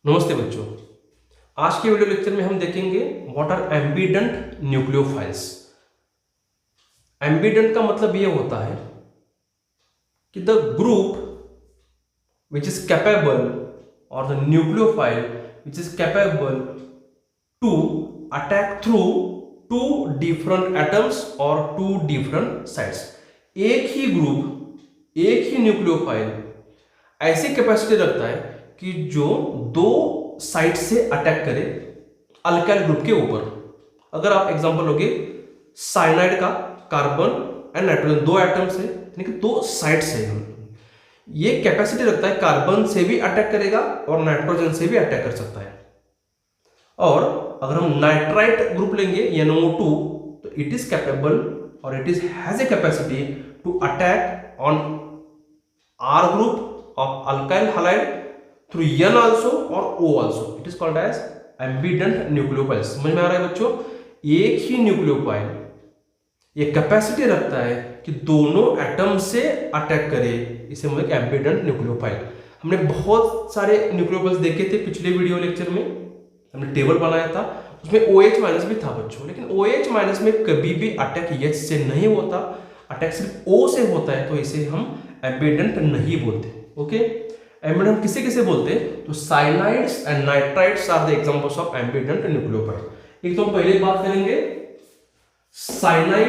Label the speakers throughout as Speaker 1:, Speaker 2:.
Speaker 1: नमस्ते बच्चों। आज के वीडियो लेक्चर में हम देखेंगे what are ambident nucleophiles. Ambident का मतलब ये होता है कि the group which is capable और the nucleophile which is capable to attack through two different atoms और टू डिफरेंट साइट्स। एक ही ग्रुप, एक ही न्यूक्लियोफाइल ऐसी कैपेसिटी रखता है कि जो दो साइड से अटैक करे अल्काइल ग्रुप के ऊपर। अगर आप एग्जांपल लोगे साइनाइड का, कार्बन एंड नाइट्रोजन, दो एटम्स है यानी कि दो साइड से ये कैपेसिटी रखता है, कार्बन से भी अटैक करेगा और नाइट्रोजन से भी अटैक कर सकता है। और अगर हम नाइट्राइट ग्रुप लेंगे NO2 तो इट इज कैपेबल और it is has a capacity to attack on R group of alkyl halide through N also or O also. It is called as ambident nucleophile. समझ में आ रहा है बच्चों? एक ही nucleophile ये कैपेसिटी रखता है कि दोनों एटम से अटैक करे, इसे हम एम्बीडेंट न्यूक्लियोफाइल। हमने बहुत सारे न्यूक्लियोफाइल्स देखे थे पिछले वीडियो लेक्चर में, हमने टेबल बनाया था, उसमें OH- भी था बच्चों। लेकिन OH- में कभी भी अटैक H से नहीं होता, अटैक सिर्फ O से होता है, तो इसे हम एम्बीडेंट नहीं बोलते। ओके, एम्बीडेंट किसे किसे बोलते हैं? तो cyanides and nitrides are the examples of ambident nucleophile. एक तो पहले बात करेंगे साइनाइड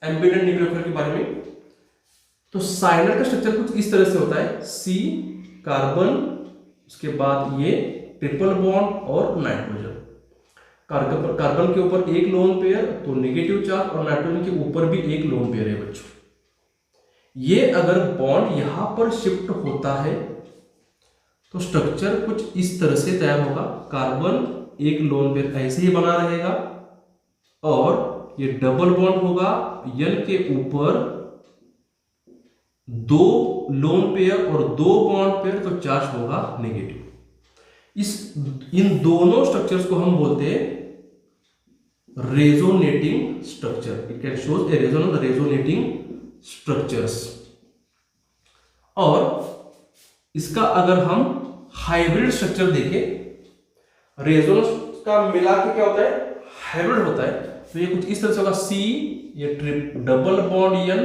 Speaker 1: एम्बीडेंट न्यूक्लियोफाइल के बारे में। तो साइनाइड का स्ट्रक्चर कुछ इस तरह से होता है, C कार्बन, उसके बाद ये ट्रिपल बॉन्ड और नाइट्रोजन। कार्बन के ऊपर एक लोन पेयर तो नेगेटिव चार्ज, और नाइट्रोजन के ऊपर भी एक लोन पेयर है बच्चों। ये अगर बॉन्ड यहां पर शिफ्ट होता है तो स्ट्रक्चर कुछ इस तरह से तैयार होगा। कार्बन एक लोन पेयर ऐसे ही बना रहेगा और ये डबल बॉन्ड होगा, N के ऊपर दो लोन पेयर और दो बॉन्ड पेयर, तो चार्ज होगा नेगेटिव। इन दोनों स्ट्रक्चर्स को हम बोलते हैं resonating structure. It can shows A resonating structures. और इसका अगर हम हाइब्रिड स्ट्रक्चर देखें, रेजोनेंस का मिला के क्या होता है? हाइब्रिड होता है। तो ये कुछ इस तरह से होगा, C ये डबल बॉन्ड N,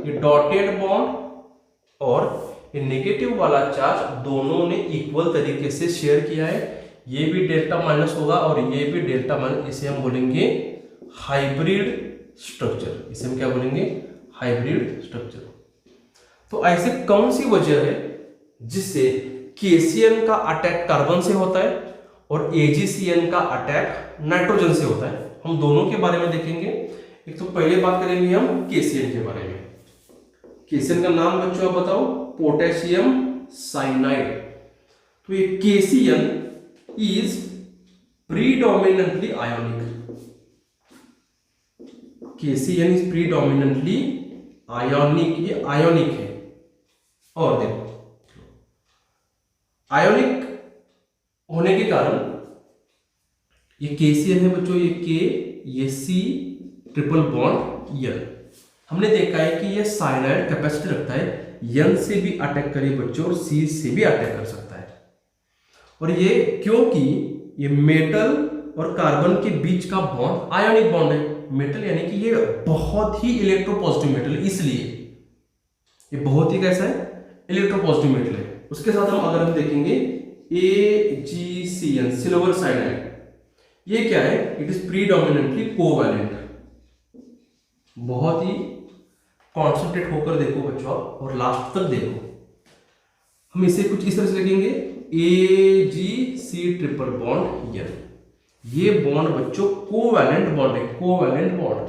Speaker 1: ये डॉटेड बॉन्ड, और ये नेगेटिव वाला चार्ज दोनों ने इक्वल तरीके से शेयर किया है। ये भी डेल्टा माइनस होगा और ये भी डेल्टा माइनस। इसे हम बोलेंगे हाइब्रिड स्ट्रक्चर। इसे हम क्या बोलेंगे? Hybrid structure. तो ऐसे कौन सी वजह है जिससे KCN का अटैक कार्बन से होता है और AgCN का अटैक नाइट्रोजन से होता है? हम दोनों के बारे में देखेंगे। एक तो पहले बात करेंगे हम KCN के बारे में। KCN का नाम बच्चों आप बताओ? Potassium cyanide. तो ये KCN is predominantly ionic. KCN is predominantly ionic, ये आयोनिक है। और देखो आयोनिक होने के कारण ये KCN है बच्चों, ये K, ये C ट्रिपल बॉन्ड N। हमने देखा है कि ये साइनाइड कैपेसिटी रखता है, N से भी अटैक करे बच्चों और C से भी अटैक कर सकता है। और ये क्योंकि ये मेटल और कार्बन के बीच का बॉन्ड आयोनिक बॉन्ड है। मेटल यानी कि ये बहुत ही इलेक्ट्रोपॉजिटिव मेटल है, इसलिए ये बहुत ही कैसा है? इलेक्ट्रोपॉजिटिव मेटल है। उसके साथ हम अगर हम देखेंगे AgCN सिल्वर साइनाइड, ये क्या है? It is predominantly covalent. बहुत ही कॉन्सेंट्रेट होकर देखो बच्चों आप, और लास्ट तक देखो। हम इसे कुछ इस तरह से लिखेंगे AgC ट्रिपल बॉन्ड N। ये बॉन्ड बच्चों कोवैलेंट बॉन्ड है, कोवैलेंट बॉन्ड।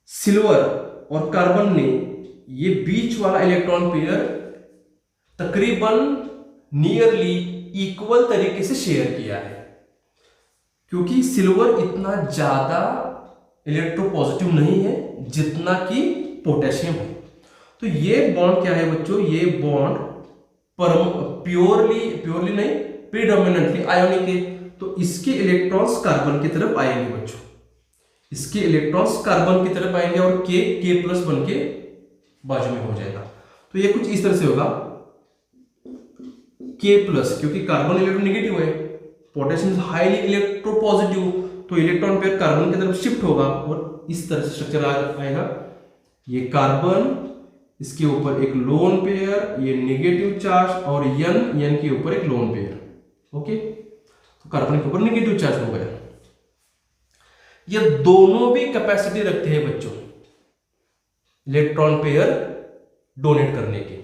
Speaker 1: सिल्वर और कार्बन ने ये बीच वाला इलेक्ट्रॉन पेयर तकरीबन नियरली इक्वल तरीके से शेयर किया है, क्योंकि सिल्वर इतना ज्यादा इलेक्ट्रोपॉजिटिव नहीं है जितना कि पोटेशियम है। तो ये बॉन्ड क्या है बच्चों? ये बॉन्ड प्योरली नहीं, प्रीडोमिनेंटली आयोनिक है। तो इसके इलेक्ट्रॉन्स कार्बन की तरफ आएंगे बच्चों, इसके इलेक्ट्रॉन्स कार्बन की तरफ आएंगे और K+ बन के बाजू में हो जाएगा। तो ये कुछ इस तरह से होगा, K+, क्योंकि कार्बन इलेक्ट्रोनेगेटिव है, पोटेशियम हाईली इलेक्ट्रोपॉजिटिव, तो इलेक्ट्रॉन पेयर कार्बन की तरफ शिफ्ट होगा और इस तरह से स्ट्रक्चर आएगा। ये कार्बन, इसके ऊपर एक लोन पेयर, ये नेगेटिव चार्ज, और N के ऊपर एक लोन पेयर। ओके, तो कार्बन के ऊपर नेगेटिव चार्ज हो गया। ये दोनों भी कैपेसिटी रखते हैं बच्चों इलेक्ट्रॉन पेयर डोनेट करने के।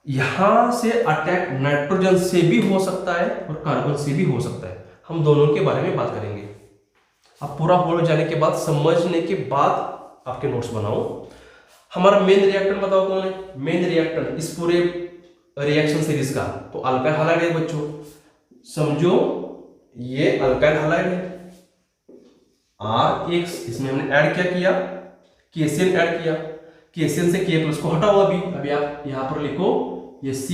Speaker 1: यहां से अटैक नाइट्रोजन से भी हो सकता है और कार्बन से भी हो सकता है। हम दोनों के बारे में बात करेंगे। अब पूरा हो जाने के बाद, समझने के बाद आपके नोट्स बनाओ। हमारा मेन रिएक्टेंट बताओ कौन है? मेन रिएक्टेंट इस पूरे रिएक्शन सीरीज का तो अल्काइल हैलाइड है बच्चों। समझो ये अल्काइल हैलाइड है, R X, इसमें हमने ऐड क्या किया? KCl ऐड किया। KCl से K+ को हटाओ। अभी आप यहां पर लिखो ये C,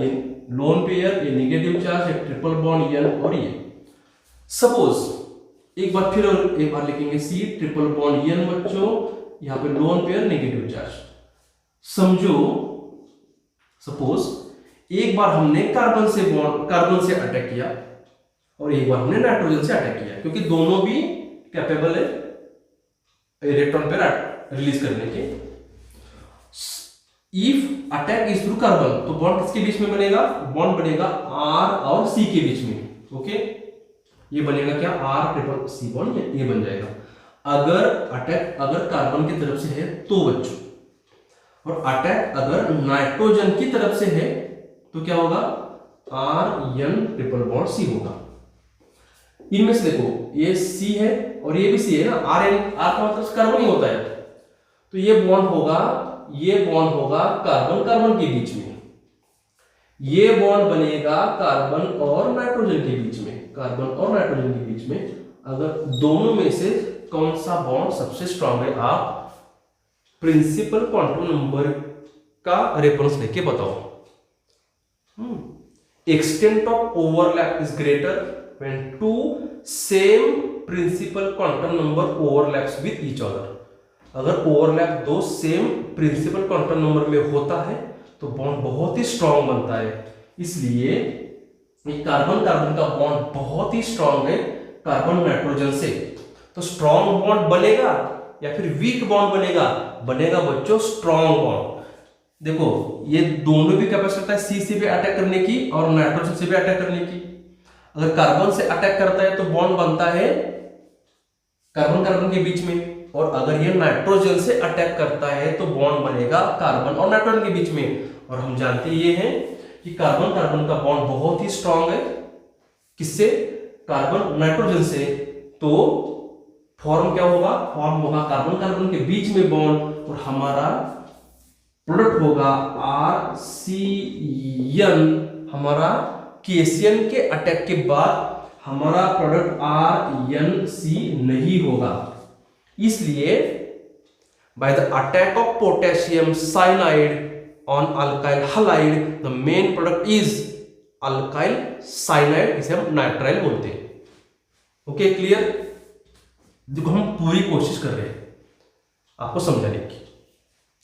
Speaker 1: ये लोन पेयर, ये नेगेटिव चार्ज, ये ट्रिपल बॉन्ड N, और ये सपोज एक बार लिखेंगे C ट्रिपल बॉन्ड N बच्चों, यहां पे लोन पेयर नेगेटिव चार्ज। समझो सपोज एक बार हमने कार्बन से अटैक किया और एक बार हमने नाइट्रोजन से अटैक किया, क्योंकि दोनों भी कैपेबल है इलेक्ट्रॉन पेयर रिलीज करने के। If attack is through carbon, तो बॉन्ड किसके बीच में बनेगा? बॉन्ड बनेगा R और C के बीच में। ओके, ये बनेगा क्या? R ट्रिपल C बॉन्ड, ये बन जाएगा। अगर कार्बन की तरफ से है तो बच्चों, और अटैक अगर नाइट्रोजन की तरफ से है तो क्या होगा? R N triple bond C होगा। इनमें से देखो ये C है और ये भी C है ना, R का मतलब कार्बन ही होता है, तो ये बॉन्ड होगा कार्बन के बीच में। ये बॉन्ड बनेगा कार्बन और नाइट्रोजन के बीच में। अगर दोनों में से कौन सा बॉन्ड सबसे स्ट्रांग है, आप प्रिंसिपल क्वांटम नंबर का रेफरेंस लेके बताओ। Extent of overlap is greater when two same principal quantum number overlaps with each other। अगर ओवरलैप दो सेम प्रिंसिपल क्वांटम नंबर में होता है तो बॉन्ड बहुत ही स्ट्रांग बनता है। इसलिए ये कार्बन का बॉन्ड बहुत ही स्ट्रांग है कार्बन नाइट्रोजन से। तो स्ट्रांग बॉन्ड बनेगा या फिर वीक बॉन्ड बनेगा बच्चों स्ट्रांग बॉन्ड। देखो ये दोनों भी कैपेसिटी है C से भी अटैक करने की और नाइट्रोजन से भी अटैक करने की। अगर कार्बन से अटैक करता है तो बॉन्ड बनता है कार्बन के बीच में, और अगर ये नाइट्रोजन से अटैक करता है तो बॉन्ड बनेगा कार्बन और नाइट्रोजन के बीच में। और हम जानते ये हैं कि कार्बन का बॉन्ड बहुत ही स्ट्रांग है। किससे? कार्बन नाइट्रोजन से। तो फॉर्म क्या होगा? फॉर्म होगा कार्बन के बीच में बॉन्ड, और हमारा प्रोडक्ट होगा RCN। हमारा KCl के अटैक के बाद हमारा प्रोडक्ट RNC नहीं होगा। इसलिए by the attack of potassium cyanide on alkyl halide the main product is alkyl cyanide, इसे हम नाइट्राइल बोलते हैं। Okay, clear? देखो हम पूरी कोशिश कर रहे हैं आपको समझाने की।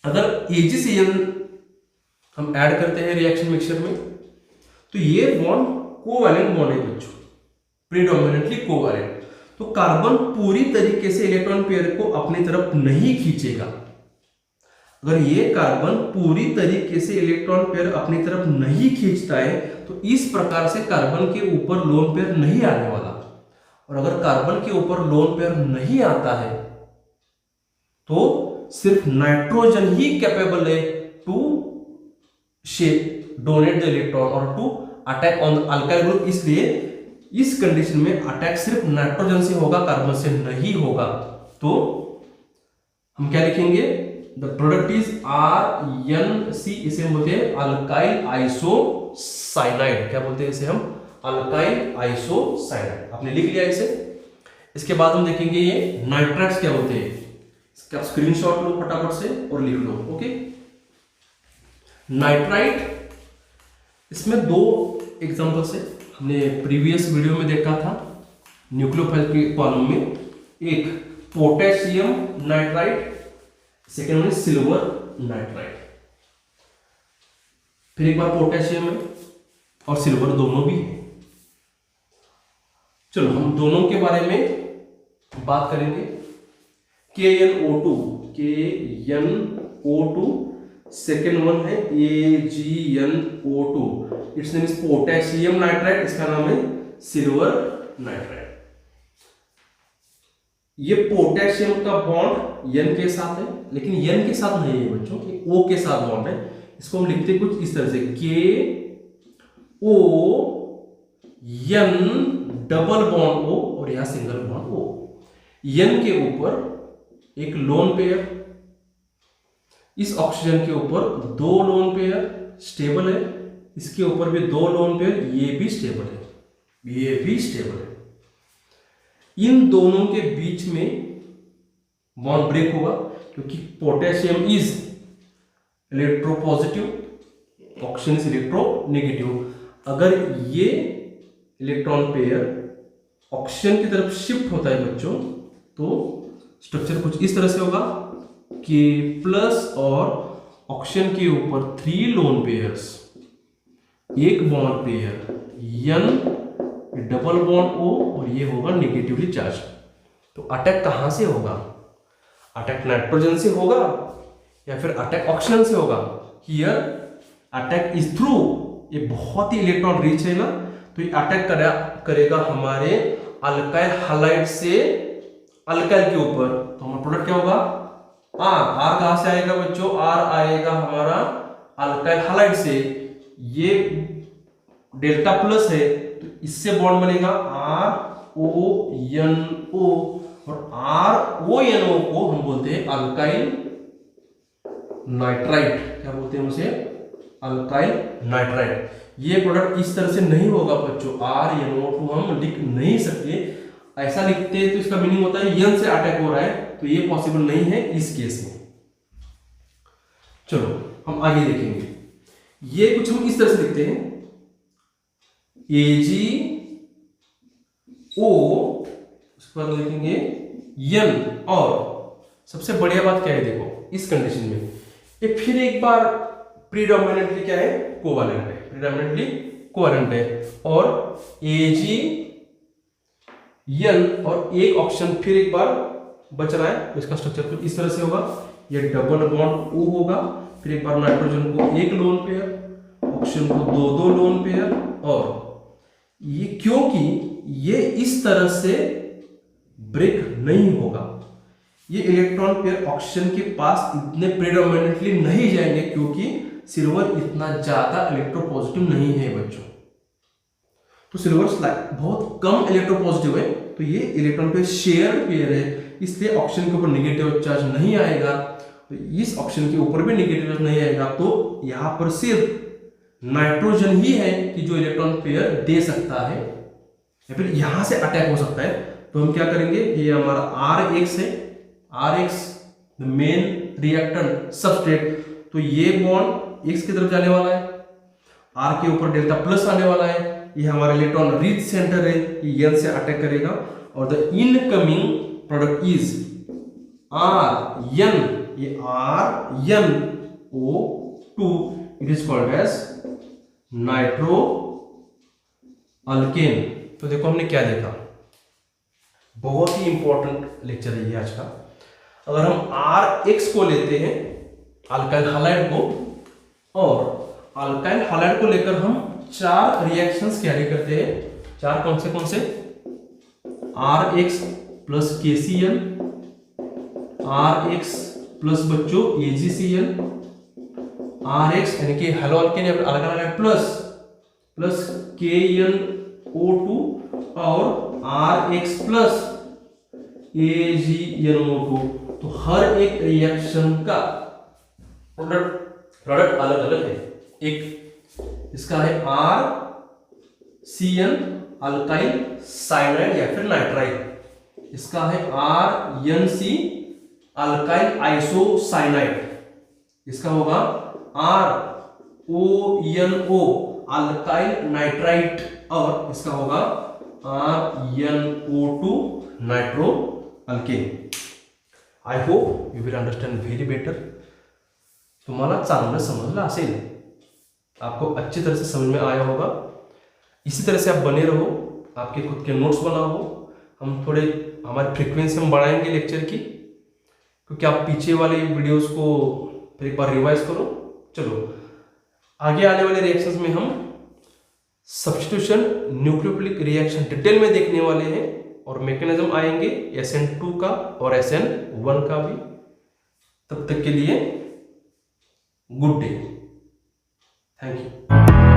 Speaker 1: अगर AgCl हम ऐड करते हैं रिएक्शन मिक्सचर में तो ये बॉन्ड कोवैलेंट बॉन्ड है बच्चों, प्रीडोमिनेंटली कोवैलेंट। तो कार्बन पूरी तरीके से इलेक्ट्रॉन पेयर को अपनी तरफ नहीं खींचेगा। अगर ये कार्बन पूरी तरीके से इलेक्ट्रॉन पेयर अपनी तरफ नहीं खींचता है तो इस प्रकार से कार्बन के ऊपर लोन पेयर नहीं आने वाला। और अगर कार्बन के ऊपर लोन पेयर नहीं आता है तो सिर्फ नाइट्रोजन ही कैपेबल है टू डोनेट द इलेक्ट्रॉन और to attack on the alkyl group. इसलिए इस कंडीशन में अटैक सिर्फ नाइट्रोजन से होगा, कार्बन से नहीं होगा। तो हम क्या लिखेंगे? द प्रोडक्ट इज RNC, इसे हम बोलते हैं अल्काइल आइसोसाइनाइड। क्या बोलते हैं इसे हम? Alkyl isocyanide. आपने लिख लिया इसे। इसके बाद हम देखेंगे ये नाइट्राइट्स क्या होते हैं। इसका स्क्रीनशॉट लो फटाफट से और लिख लो। ओके, नाइट्राइट, इसमें दो एग्जांपल्स है, हमने प्रीवियस वीडियो में देखा था न्यूक्लियोफाइल के कॉलम में। एक potassium nitrite, second one silver nitrite. फिर एक बार पोटेशियम है, और सिल्वर दोनों भी है। चलो हम दोनों के बारे में बात करेंगे। KnO2, KnO2, सेकेंड वन है AgNO2, it's name is potassium nitride, इसका नाम है सिल्वर नाइट्राइड। ये पोटेशियम का बॉन्ड N के साथ है, लेकिन N के साथ नहीं है बच्चों, ये O के साथ बॉन्ड है। इसको हम लिखते हैं कुछ इस तरह से, KON डबल बॉन्ड O और यहां सिंगल बॉन्ड O। N के ऊपर एक लोन पेयर, इस ऑक्सीजन के ऊपर दो लोन पेयर स्टेबल है, इसके ऊपर भी दो लोन पेयर, ये भी स्टेबल है, ये भी स्टेबल है। इन दोनों के बीच में बॉन्ड ब्रेक होगा क्योंकि potassium is electropositive, oxygen is electronegative. अगर ये इलेक्ट्रॉन पेयर ऑक्सीजन की तरफ शिफ्ट होता है बच्चों, तो स्ट्रक्चर कुछ इस तरह से होगा, K प्लस और ऑक्सीजन के ऊपर 3 लोन पेयर्स, एक bond pair N, double bond O और ये होगा नेगेटिवली चार्ज। तो अटैक कहां से होगा? अटैक नाइट्रोजन से होगा या फिर अटैक ऑक्सीजन से होगा? हियर अटैक इज थ्रू, ये बहुत ही इलेक्ट्रॉन रिच है ना, तो ये अटैक करेगा हमारे अल्काइल हैलाइड से अल्काइल के ऊपर। तो हमारा प्रोडक्ट क्या होगा? आर कहां से आएगा बच्चों? आर आएगा हमारा अल्काइल हैलाइड से। ये डेल्टा प्लस है तो इससे बॉन्ड बनेगा RONO, और RONO को हम बोलते हैं अल्काइल नाइट्राइड। क्या बोलते हैं उसे? Alkyl nitride. ये प्रोडक्ट इस तरह से नहीं होगा बच्चों, RNO2 हम लिख नहीं सकते। ऐसा लिखते हैं तो इसका मीनिंग होता है N से अटैक हो रहा है, तो ये पॉसिबल नहीं है इस केस में। चलो हम आगे देखेंगे। ये कुछ हम इस तरह से लिखते हैं, AgO, उसके बाद लिखेंगे N। और सबसे बढ़िया बात क्या है, देखो इस कंडीशन में ये फिर एक बार प्रीडोमिनेंटली क्या है? कोवैलेंट है, प्रीडोमिनेंटली कोवैलेंट है। और AgN और एक ऑक्सीजन फिर एक बार बच रहा है, तो इसका स्ट्रक्चर कुछ इस तरह से होगा। ये डबल बॉन्ड O होगा, फिर एक बार नाइट्रोजन को एक लोन पेयर, ऑक्सीजन को दो लोन पेयर। और ये क्योंकि ये इस तरह से ब्रेक नहीं होगा, ये इलेक्ट्रॉन पेयर ऑक्सीजन के पास इतने प्रेडोमिनेंटली नहीं जाएंगे क्योंकि सिल्वर इतना ज्यादा इलेक्ट्रोपॉजिटिव नहीं है बच्चों। तो सिल्वर बहुत कम इलेक्ट्रोपॉजिटिव है, तो ये इलेक्ट्रॉन पेयर शेयर्ड पेयर है, इसलिए ऑक्सीजन के ऊपर नेगेटिव चार्ज नहीं आएगा, तो इस ऑक्सीजन के ऊपर भी नेगेटिव चार्ज नहीं आएगा। तो यहां पर सिर्फ नाइट्रोजन ही है कि जो इलेक्ट्रॉन पेयर दे सकता है या फिर यहां से अटैक हो सकता है। तो हम क्या करेंगे, ये हमारा RH है, RH the main reactant substrate, तो ये बॉन्ड X की तरफ जाने वाला है, R के ऊपर डेल्टा प्लस आने वाला है, ये हमारा इलेक्ट्रॉन रिच सेंटर है, ये N से अटैक करेगा। और the incoming product is RN, ये RNO2, it is called as nitro alkane. तो देखो हमने क्या देखा, बहुत ही इंपॉर्टेंट लेक्चर है ये आज का। अगर हम RH को लेते हैं अल्काइल हैलाइड को, और अल्काइल हैलाइड को लेकर हम 4 रिएक्शंस कैरी करते हैं। 4 कौन से? RH plus KCl, RH plus बच्चों AgCl, RH यानी कि हेलो अल्केन या फिर अल्काइल हैलाइड प्लस KnO2 और RH प्लस AgNO2। तो हर एक रिएक्शन का प्रोडक्ट अलग अलग है। एक इसका है RCN अल्काइल साइनाइड या फिर नाइट्राइड, इसका है RNC अल्काइल आइसोसाइनाइड, इसका होगा RONO अल्काइल नाइट्राइट, और इसका होगा RNO2 nitro alkane. I hope you will understand very better. तुम्हाला चांगलं समजलं असेल, आपको अच्छी तरह से समझ में आया होगा। इसी तरह से आप बने रहो, आपके खुद के नोट्स बनाओ। हम थोड़े हमारी फ्रीक्वेंसी हम बढ़ाएंगे लेक्चर की, क्योंकि आप पीछे वाले वीडियोस को फिर एक बार रिवाइज करो। चलो आगे आने वाले रिएक्शंस में हम सब्स्टिट्यूशन न्यूक्लियोफिलिक रिएक्शन डिटेल में देखने वाले हैं, और मैकेनिज्म आएंगे SN2 का और SN1 का भी। तब तक के लिए गुड डे, थैंक यू।